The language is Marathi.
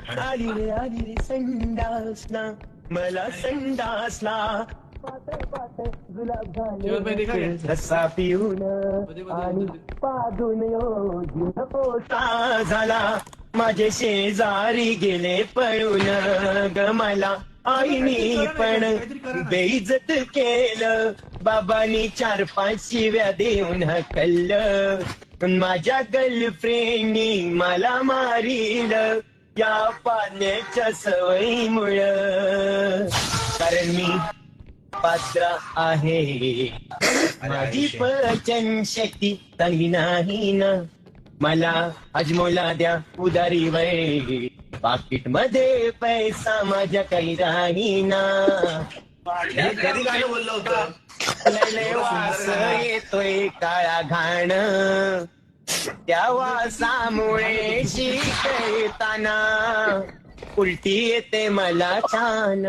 आली रे संडासला मला संडासला गुलाब झाले रस्सा पिऊन आणि पाजून जीव पोटा झाला माझे शेजारी गेले पळून ग मला आईनी पण बेइज्जत केलं बाबांनी 4-5 शिव्या देऊन हकललं माझ्या गर्लफ्रेंडनी मला मारील या पाण्याच्या सवयीमुळं कारण मी पात्र आहे माझी पचन शक्ती चांगली नाही ना मला अजमोला द्या उदारी वय पाकिट मध्ये पैसा माझ्या काही राहीना कधी गाणं बोललं होतं? लय वास येतोय काळा घाण त्या वासामुळे शिकताना उलटी येते मला छान